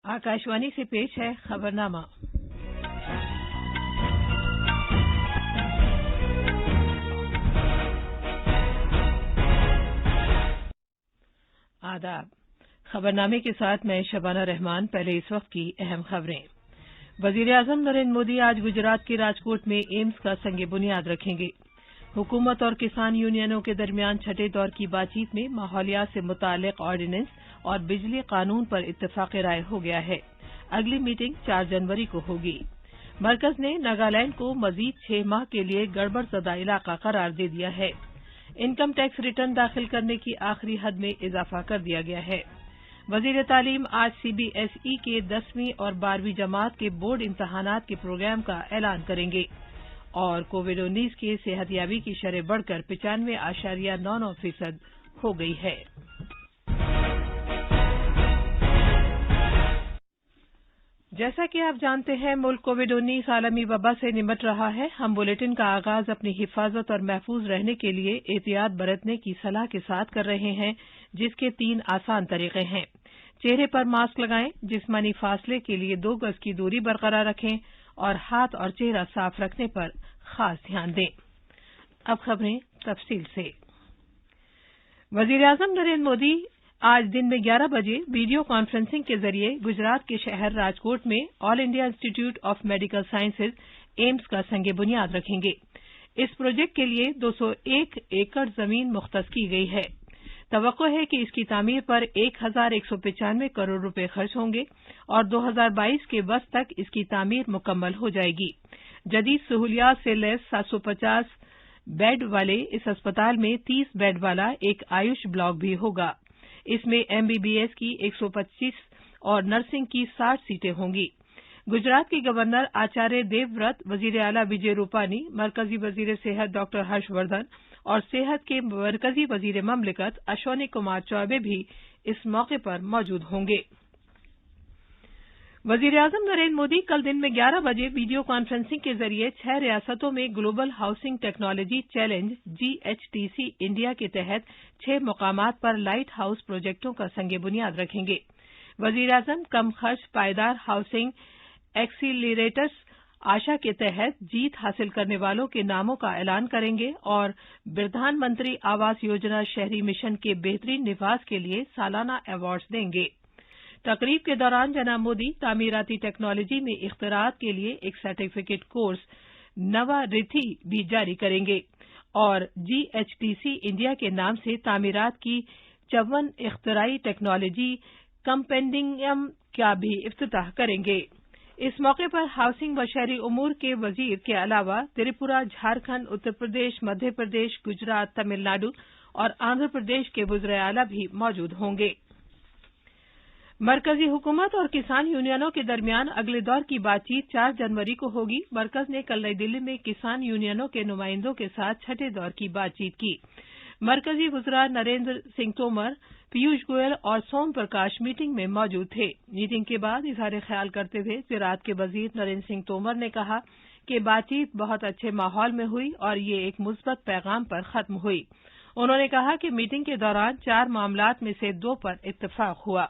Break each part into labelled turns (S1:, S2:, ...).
S1: आकाशवाणी से पेश है खबरनामा। आदाब। खबरनामे के साथ मैं शबाना रहमान। पहले इस वक्त की अहम खबरें। वजीर-ए-आजम नरेंद्र मोदी आज गुजरात के राजकोट में एम्स का संग बुनियाद रखेंगे। हुकूमत और किसान यूनियनों के दरमियान छठे दौर की बातचीत में माहौलियात से मुताल्लिक ऑर्डिनेंस और बिजली कानून पर इत्तेफाक राय हो गया है। अगली मीटिंग 4 जनवरी को होगी। मरकज ने नागालैंड को मजीद 6 माह के लिए गड़बड़ज़दा इलाका करार दे दिया है। इनकम टैक्स रिटर्न दाखिल करने की आखिरी हद में इजाफा कर दिया गया है। वजीर तालीम आज CBSE के 10वीं और 12वीं जमात के बोर्ड इम्तहानात के प्रोग्राम का ऐलान करेंगे। और कोविड-19 के सेहतयाबी की शरह बढ़कर 95.99% हो गई है। जैसा कि आप जानते हैं, मुल्क कोविड-19 आलमी वबा से निमट रहा है। हम बुलेटिन का आगाज अपनी हिफाजत और महफूज रहने के लिए एहतियात बरतने की सलाह के साथ कर रहे हैं, जिसके 3 आसान तरीके हैं। चेहरे पर मास्क लगाएं, जिस्मानी फासले के लिए 2 गज की दूरी बरकरार रखें और हाथ और चेहरा साफ रखने पर खास ध्यान दें। अब खबरें तफसील से। वजीर-ए-आजम नरेंद्र मोदी आज दिन में 11 बजे वीडियो कॉन्फ्रेंसिंग के जरिए गुजरात के शहर राजकोट में all India institute of medical sciences AIIMS का संग बुनियाद रखेंगे। इस प्रोजेक्ट के लिए 201 एकड़ जमीन मुख्तस की गई है। तवक्को है कि इसकी तामीर पर 1195 करोड़ रुपए खर्च होंगे और 2022 के वस्त तक इसकी तामीर मुकम्मल हो जाएगी। जदीद सहूलियात से लैस 750 बेड वाले इस अस्पताल में 30 बेड वाला एक आयुष ब्लॉक भी होगा। इसमें MBBS की 125 और नर्सिंग की 60 सीटें होंगी। गुजरात के गवर्नर आचार्य देवव्रत, वजीर आला विजय रूपानी, मरकजी वजीर सेहत डॉक्टर हर्षवर्धन और सेहत के मरकजी वजीर ममलिकत अश्वनी कुमार चौबे भी इस मौके पर मौजूद होंगे। वजीर-ए-आजम नरेंद्र मोदी कल दिन में 11 बजे वीडियो कॉन्फ्रेंसिंग के जरिए 6 रियासतों में global housing technology challenge GHTC India के तहत 6 मुकामात पर लाइट हाउस प्रोजेक्टों का संग बुनियाद रखेंगे। वजीर-ए-आजम कम खर्च पायदार हाउसिंग एक्सीलरेटर्स आशा के तहत जीत हासिल करने वालों के नामों का ऐलान करेंगे और प्रधानमंत्री आवास योजना शहरी मिशन के बेहतरीन निवास के लिए सालाना अवार्ड्स देंगे। तकरीब के दौरान जनाब मोदी तामीराती टेक्नोलॉजी में इख्तरात के लिए एक सर्टिफिकेट कोर्स नवा रिथी भी जारी करेंगे और GHTC इंडिया के नाम से तामीरात की 54 इख्तराई टेक्नोलॉजी कंपेंडियम का भी इफ्तिताह करेंगे। इस मौके पर हाउसिंग व शहरी उमूर के वजीर के अलावा त्रिपुरा, झारखंड, उत्तर प्रदेश, मध्य प्रदेश, गुजरात, तमिलनाडु और आंध्र प्रदेश के वज़ीर आला भी मौजूद होंगे। मरकजी हुकूमत और किसान यूनियनों के दरमियान अगले दौर की बातचीत 4 जनवरी को होगी। मरकज ने कल नई दिल्ली में किसान यूनियनों के नुमाइंदों के साथ छठे दौर की बातचीत की। मरकजी वज़रा नरेंद्र सिंह तोमर, पीयूष गोयल और सोम प्रकाश मीटिंग में मौजूद थे। मीटिंग के बाद इजहार ख्याल करते हुए ज़राअत के वजीर नरेंद्र सिंह तोमर ने कहा कि बातचीत बहुत अच्छे माहौल में हुई और ये एक मुस्बत पैगाम पर खत्म हुई। उन्होंने कहा कि मीटिंग के दौरान 4 मामलात में से 2 पर इत्तेफाक हुआ।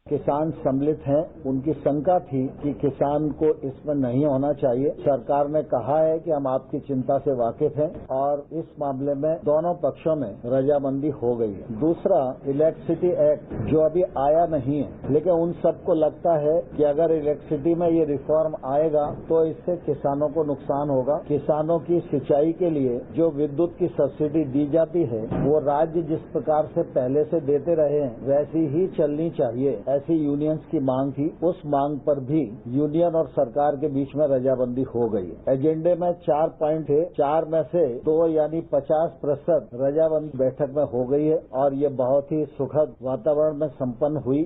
S2: किसान सम्मिलित हैं, उनकी शंका थी कि किसान को इसमें नहीं होना चाहिए। सरकार ने कहा है कि हम आपकी चिंता से वाकिफ हैं और इस मामले में दोनों पक्षों में रजामंदी हो गई है। दूसरा, इलेक्ट्रिसिटी एक्ट जो अभी आया नहीं है, लेकिन उन सबको लगता है कि अगर इलेक्ट्रिसिटी में ये रिफॉर्म आएगा तो इससे किसानों को नुकसान होगा। किसानों की सिंचाई के लिए जो विद्युत की सब्सिडी दी जाती है वो राज्य जिस प्रकार से पहले से देते रहे हैं वैसी ही चलनी चाहिए, ऐसी यूनियंस की मांग थी। उस मांग पर भी यूनियन और सरकार के बीच में रजामंदी हो गई है। एजेंडे में 4 पॉइंट थे, 4 में से 2 यानी 50% रजामंदी बैठक में हो गई है और ये बहुत ही सुखद वातावरण में संपन्न हुई।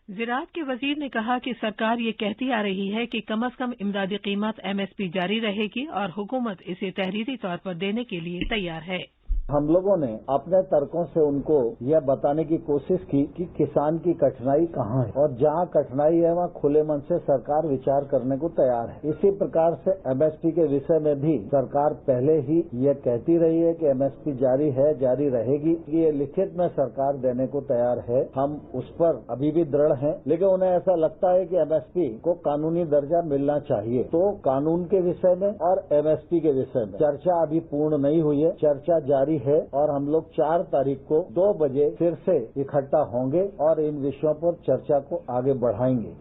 S1: ज़राअत के वजीर ने कहा कि सरकार ये कहती आ रही है कि कम से कम इमदादी कीमत MSP जारी रहेगी और हुकूमत इसे तहरीरी तौर पर देने के लिए तैयार है।
S2: हम लोगों ने अपने तर्कों से उनको यह बताने की कोशिश की कि किसान की कठिनाई कहाँ है और जहाँ कठिनाई है वहाँ खुले मन से सरकार विचार करने को तैयार है। इसी प्रकार से एमएसपी के विषय में भी सरकार पहले ही ये कहती रही है कि एमएसपी जारी है, जारी रहेगी। ये लिखित में सरकार देने को तैयार है, हम उस पर अभी भी दृढ़ हैं। लेकिन उन्हें ऐसा लगता है कि एमएसपी को कानूनी दर्जा मिलना चाहिए। तो कानून के विषय में और एमएसपी के विषय में चर्चा अभी पूर्ण नहीं हुई है, चर्चा जारी है और हम लोग 4 तारीख को 2 बजे फिर से इकट्ठा होंगे और इन विषयों पर चर्चा को आगे बढ़ाएंगे।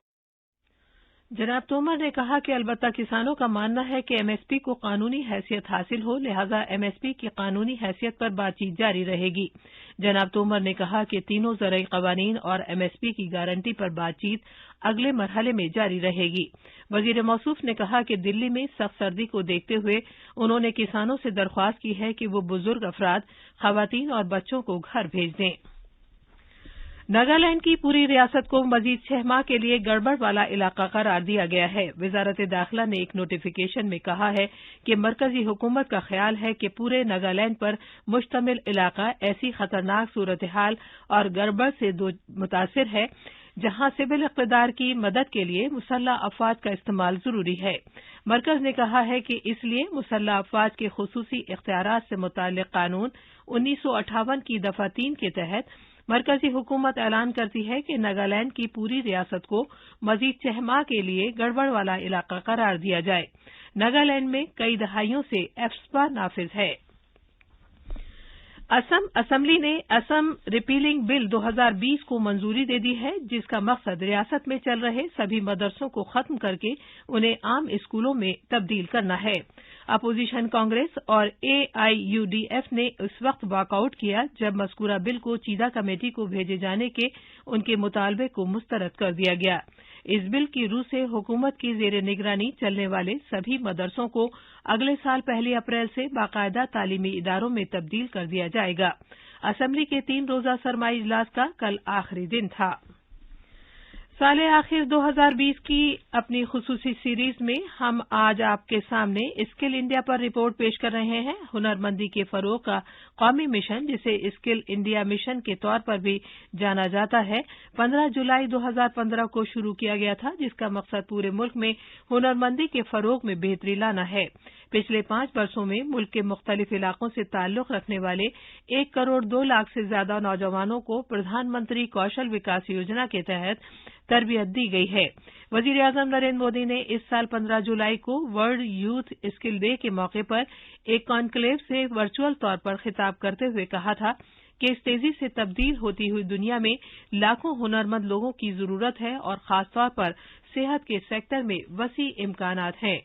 S1: जनाब तोमर ने कहा कि अलबत्ता किसानों का मानना है कि एमएसपी को कानूनी हैसियत हासिल हो, लिहाजा एमएसपी की कानूनी हैसियत पर बातचीत जारी रहेगी। जनाब तोमर ने कहा कि तीनों ज़रई क़वानीन और एमएसपी की गारंटी पर बातचीत अगले मरहले में जारी रहेगी। वज़ीर मौसूफ ने कहा कि दिल्ली में सख्त सर्दी को देखते हुए उन्होंने किसानों से दरख्वास्त की है कि वो बुजुर्ग अफराद, ख़वातीन और बच्चों को घर भेज दें। नागालैंड की पूरी रियासत को मजीद 6 माह के लिए गड़बड़ वाला इलाका करार दिया गया है। वजारत दाखिला ने एक नोटिफिकेशन में कहा है कि मरकजी हुकूमत का ख्याल है कि पूरे नागालैंड पर मुश्तमिल इलाका ऐसी खतरनाक सूरत हाल और गड़बड़ से मुतासिर है जहां सिविल इक़्तिदार की मदद के लिए मुसल्लह अफवाज का इस्तेमाल जरूरी है। मरकज ने कहा है कि इसलिए मुसल्लह अफवाज के खुसूसी इख्तियारात से मुताल्लिक़ कानून 1958 की दफ़ा 3 के तहत मरकजी हुकूमत ऐलान करती है कि नागालैंड की पूरी रियासत को मजीद 6 माह के लिए गड़बड़ वाला इलाका करार दिया जाए। नागालैंड में कई दहाइयों से एफ्स्पा नाफिज है। असम असेंबली ने असम रिपीलिंग बिल 2020 को मंजूरी दे दी है, जिसका मकसद रियासत में चल रहे सभी मदरसों को खत्म करके उन्हें आम स्कूलों में तब्दील करना है। अपोजिशन कांग्रेस और एआईयूडीएफ ने इस वक्त वॉकआउट किया जब मज़कूरा बिल को चीदा कमेटी को भेजे जाने के उनके मुतालबे को मुस्तरद कर दिया गया। इस बिल की रूह से हुकूमत की जेर निगरानी चलने वाले सभी मदरसों को अगले साल 1 अप्रैल से बाकायदा तालीमी इदारों में तब्दील कर दिया जाएगा। असेंबली के 3 रोज़ा सरमाई इजलास का कल आखिरी दिन था। साल आखिर 2020 की अपनी खुसूसी सीरीज में हम आज आपके सामने स्किल इंडिया पर रिपोर्ट पेश कर रहे हैं। हुनरमंदी के फरोग का कौमी मिशन, जिसे स्किल इंडिया मिशन के तौर पर भी जाना जाता है, 15 जुलाई 2015 को शुरू किया गया था, जिसका मकसद पूरे मुल्क में हुनरमंदी के फरोग में बेहतरी लाना है। पिछले 5 वर्षों में मुल्क के मुख्तलिफ इलाकों से ताल्लुक रखने वाले 1 करोड़ 2 लाख से ज्यादा नौजवानों को प्रधानमंत्री कौशल विकास योजना के तहत तरबियत दी गई है। वजीर आजम नरेंद्र मोदी ने इस साल 15 जुलाई को वर्ल्ड यूथ स्किल डे के मौके पर एक कॉन्क्लेव से वर्चुअल तौर पर खिताब करते हुए कहा था कि इस तेजी से तब्दील होती हुई दुनिया में लाखों हुनरमंद लोगों की जरूरत है और खासतौर पर सेहत के सेक्टर में वसी इम्कानात हैं।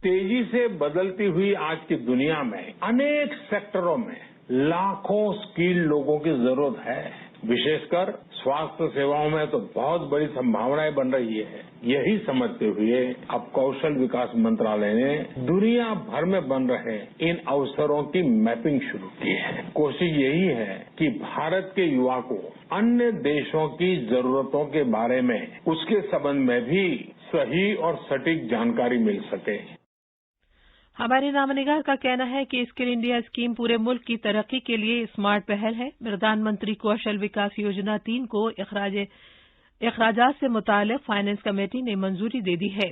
S3: तेजी से बदलती हुई आज की दुनिया में अनेक सेक्टरों में लाखों स्किल्ड लोगों की जरूरत है। विशेषकर स्वास्थ्य सेवाओं में तो बहुत बड़ी संभावनाएं बन रही है। यही समझते हुए अब कौशल विकास मंत्रालय ने दुनिया भर में बन रहे इन अवसरों की मैपिंग शुरू की है। कोशिश यही है कि भारत के युवा को अन्य देशों की जरूरतों के बारे में उसके संबंध में भी सही और सटीक जानकारी मिल सके।
S1: हमारे नामनिगार का कहना है कि स्किल इंडिया स्कीम पूरे मुल्क की तरक्की के लिए स्मार्ट पहल है। प्रधानमंत्री कौशल विकास योजना 3 को इखराजात से मुताल्लिक फाइनेंस कमेटी ने मंजूरी दे दी है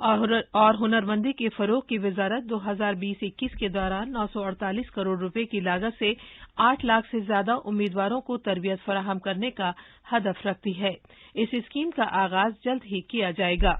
S1: और हुनरमंदी के फरोग की वजारत 2020-21 के दौरान 948 करोड़ रुपए की लागत से 8 लाख से ज्यादा उम्मीदवारों को तरबियत फराहम करने का हदफ रखती है। इस स्कीम का आगाज जल्द ही किया जाएगा।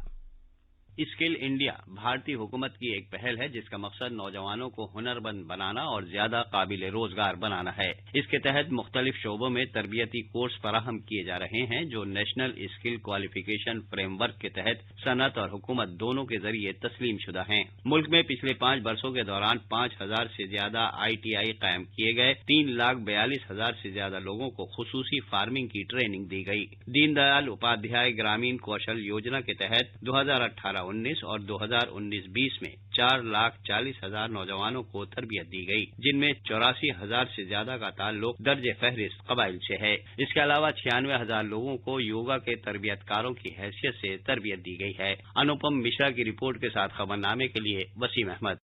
S4: स्किल इंडिया भारतीय हुकूमत की एक पहल है जिसका मकसद नौजवानों को हुनरमंद बनाना और ज्यादा काबिल रोजगार बनाना है। इसके तहत मुख्तलिफ शोबों में तरबियती कोर्स फराहम किए जा रहे हैं जो नेशनल स्किल क्वालिफिकेशन फ्रेमवर्क के तहत सनत और हुकूमत दोनों के जरिए तस्लीम शुदा हैं। मुल्क में पिछले 5 वर्षों के दौरान 5000 से ज्यादा ITI कायम किए गए। 3,42,000 से ज्यादा लोगों को खुसूसी फार्मिंग की ट्रेनिंग दी गई। दीनदयाल उपाध्याय ग्रामीण कौशल योजना के तहत 2018-19 और 2019-20 में 4,40,000 नौजवानों को तरबियत दी गई, जिनमें 84,000 से ज्यादा का ताल्लुक दर्जे फहरिस्त कबाइल से है। इसके अलावा 96,000 लोगों को योगा के तरबियतकारों की हैसियत से तरबियत दी गई है। अनुपम मिश्रा की रिपोर्ट के साथ खबरनामे के लिए वसीम अहमद।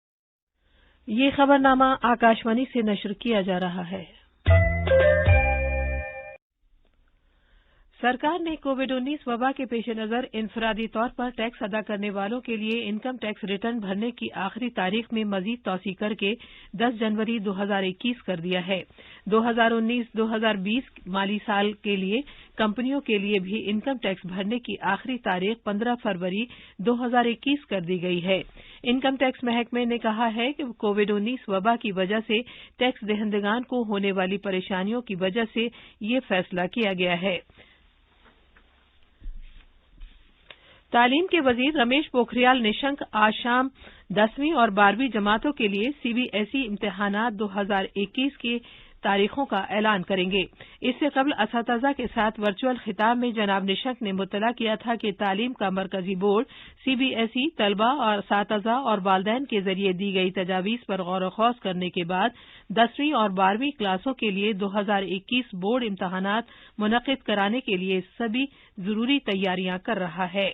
S1: ये खबरनामा आकाशवाणी से नशर किया जा रहा है। सरकार ने कोविड-19 वबा के पेश नज़र इनफरादी तौर पर टैक्स अदा करने वालों के लिए इनकम टैक्स रिटर्न भरने की आखिरी तारीख में मजीद तौसी करके 10 जनवरी 2021 कर दिया है। 2019-2020 माली साल के लिए कंपनियों के लिए भी इनकम टैक्स भरने की आखिरी तारीख 15 फरवरी 2021 कर दी गई है। इनकम टैक्स महकमे ने कहा है कि कोविड-19 वबा की वजह से टैक्स दहंदगान को होने वाली परेशानियों की वजह से ये फैसला किया गया है। तालीम के वजीर रमेश पोखरियाल निशंक आज शाम 10वीं और 12वीं जमातों के लिए सीबीएसई इम्तिहानात 2021 की तारीखों का ऐलान करेंगे। इससे कबल असातिज़ा के साथ वर्चुअल खिताब में जनाब निशंक ने मुतला किया था कि तालीम का मरकजी बोर्ड सीबीएसई तलबा और असातिज़ा और वालिदैन के जरिए दी गई तजावीज़ पर गौर व खौज करने के बाद 10वीं और 12वीं क्लासों के लिए 2021 बोर्ड इम्तिहानात मुनक़िद कराने के लिए सभी जरूरी तैयारियां कर रहा है।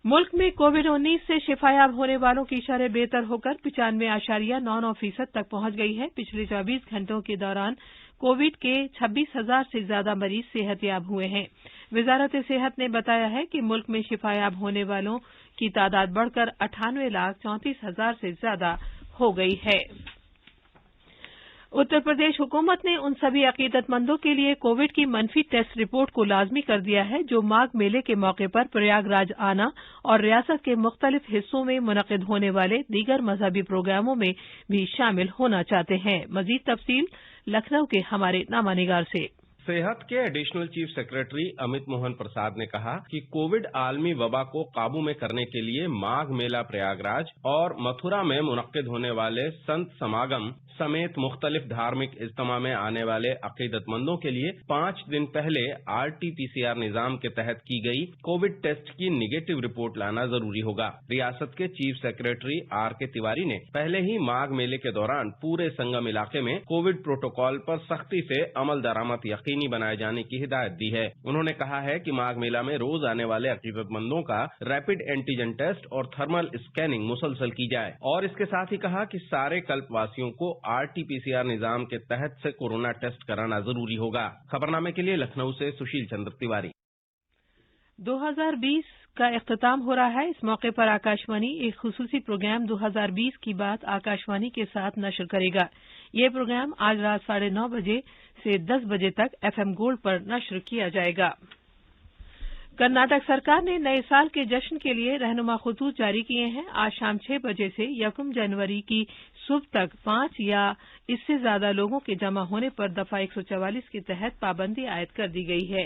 S1: मुल्क में कोविड-19 से शिफायाब होने वालों की शरह बेहतर होकर 95.99% तक पहुंच गई है। पिछले 24 घंटों के दौरान कोविड के 26,000 से ज्यादा मरीज सेहतयाब हुए हैं। वजारत सेहत ने बताया है कि मुल्क में शिफायाब होने वालों की तादाद बढ़कर 98,34,000 से ज्यादा हो गई है। उत्तर प्रदेश हुकूमत ने उन सभी अकीदतमंदों के लिए कोविड की मनफी टेस्ट रिपोर्ट को लाजमी कर दिया है जो माघ मेले के मौके पर प्रयागराज आना और रियासत के मुख्तलिफ हिस्सों में मुनक़िद होने वाले दीगर मजहबी प्रोग्रामों में भी शामिल होना चाहते हैं। मजीद तफसील लखनऊ के हमारे नामानिगार से।
S5: सेहत के additional chief secretary Amit Mohan Prasad ने कहा कि कोविड आलमी वबा को काबू में करने के लिए माघ मेला प्रयागराज और मथुरा में मुनक़िद होने वाले संत समागम समेत मुख्तलिफ धार्मिक इज्तिमा में आने वाले अकीदतमंदों के लिए 5 दिन पहले RT-PCR निजाम के तहत की गई कोविड टेस्ट की निगेटिव रिपोर्ट लाना जरूरी होगा। रियासत के चीफ सेक्रेटरी RK तिवारी ने पहले ही माघ मेले के दौरान पूरे संगम इलाके में कोविड प्रोटोकॉल पर सख्ती से अमल दरामद यकीनी बनाए जाने की हिदायत दी है। उन्होंने कहा है कि माघ मेला में रोज आने वाले अकीदतमंदों का रैपिड एंटीजन टेस्ट और थर्मल स्कैनिंग मुसलसल की जाए और इसके साथ ही कहा कि सारे कल्पवासियों को RT-PCR निजाम के तहत से कोरोना टेस्ट कराना जरूरी होगा। खबरनामे के लिए लखनऊ से सुशील चंद्र तिवारी।
S1: 2020 का इख्तिताम हो रहा है। इस मौके पर आकाशवाणी एक खुसूसी प्रोग्राम 2020 की बात आकाशवाणी के साथ नशर करेगा। ये प्रोग्राम आज रात 9:30 बजे से 10 बजे तक FM गोल्ड पर नशर किया जाएगा। कर्नाटक सरकार ने नए साल के जश्न के लिए रहनुमा खतूत जारी किए हैं। आज शाम 6 बजे से 1 जनवरी की सुबह तक 5 या इससे ज्यादा लोगों के जमा होने पर दफा 144 के तहत पाबंदी आयद कर दी गई है।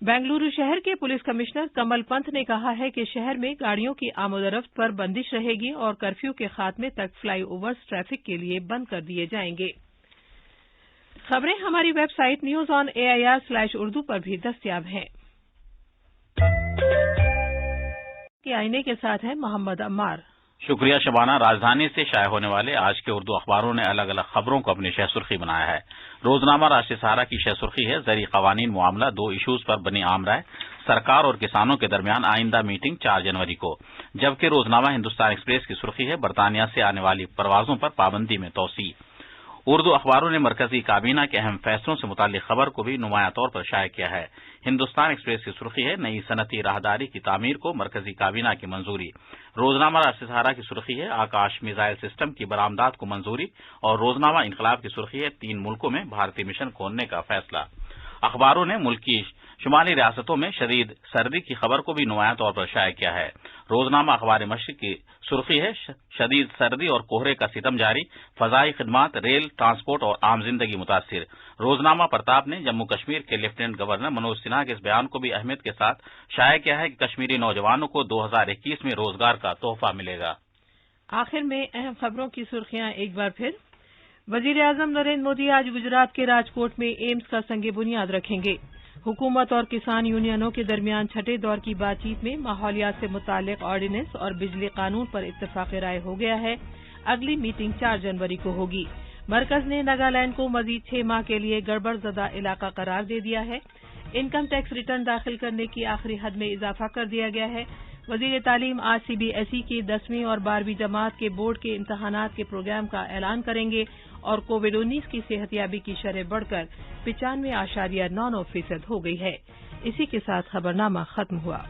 S1: बेंगलुरु शहर के पुलिस कमिश्नर कमल पंत ने कहा है कि शहर में गाड़ियों की आमदोरफ्त पर बंदिश रहेगी और कर्फ्यू के खात्मे तक फ्लाई ओवर्स ट्रैफिक के लिए बंद कर दिए जाएंगे। खबरें हमारी वेबसाइट newsonair/urdu पर भी दस्तियाब हैं। के आईने के साथ है मोहम्मद अम्मार।
S6: शुक्रिया शबाना। राजधानी से शाये होने वाले आज के उर्दू अखबारों ने अलग अलग खबरों को अपनी शह सुर्खी बनाया है। रोजनामा राष्ट्रीय सहारा की शह सुर्खी है ज़री कवानीन मामला, 2 इशूज पर बनी आम राय, सरकार और किसानों के दरमियान आइंदा मीटिंग 4 जनवरी को। जबकि रोजनामा हिंदुस्तान एक्सप्रेस की सुर्खी है बरतानिया से आने वाली परवाजों पर पाबंदी में तोसी। उर्दू अखबारों ने मरकजी काबीना के अहम फैसलों से मुतालिक खबर को भी नुमाया तौर पर शाये किया है। हिंदुस्तान एक्सप्रेस की सुर्खी है नई सनती राहदारी की तामीर को मरकजी काबीना की मंजूरी। रोजनामा राष्ट्रीय सहारा की सुर्खी है आकाश मिसाइल सिस्टम की बरामदात को मंजूरी और रोजनामा इनकलाब की सुर्खी है 3 मुल्कों में भारतीय मिशन खोलने का फैसला। अखबारों ने मुल्क की शुमाली रियासतों में शदीद सर्दी की खबर को भी नुमाया तौर पर शाये किया है। रोजनामा अखबार मशरिक की सुर्खी है शदीद सर्दी और कोहरे का सितम जारी, फजाई खिदमात, रेल, ट्रांसपोर्ट और आम जिंदगी मुतासिर। रोजनामा प्रताप ने जम्मू कश्मीर के लेफ्टिनेंट गवर्नर मनोज सिन्हा के इस बयान को भी अहमियत के साथ शाये किया है कि कश्मीरी नौजवानों को 2021 में रोजगार का तोहफा मिलेगा।
S1: आखिर में अहम खबरों की सुर्खियां एक बार फिर। वजीर-ए-आजम नरेंद्र मोदी आज गुजरात के राजकोट में एम्स का संगे बुनियाद रखेंगे। हुकूमत और किसान यूनियनों के दरमियान छठे दौर की बातचीत में माहौलियात से मुतालिक ऑर्डिनेंस और बिजली कानून पर इत्तेफाक राय हो गया है। अगली मीटिंग 4 जनवरी को होगी। मरकज ने नागालैंड को मजीद 6 माह के लिए गड़बड़ज़दा इलाका करार दे दिया है। इनकम टैक्स रिटर्न दाखिल करने की आखिरी हद में इजाफा कर दिया गया है। वज़ीर तालीम आज CBSE की 10वीं और 12वीं जमात के बोर्ड के इम्तहानात के प्रोग्राम का ऐलान करेंगे और कोविड-19 की सेहतियाबी की शरह बढ़कर 95.99% हो गई है। इसी के साथ खबरनामा खत्म हुआ।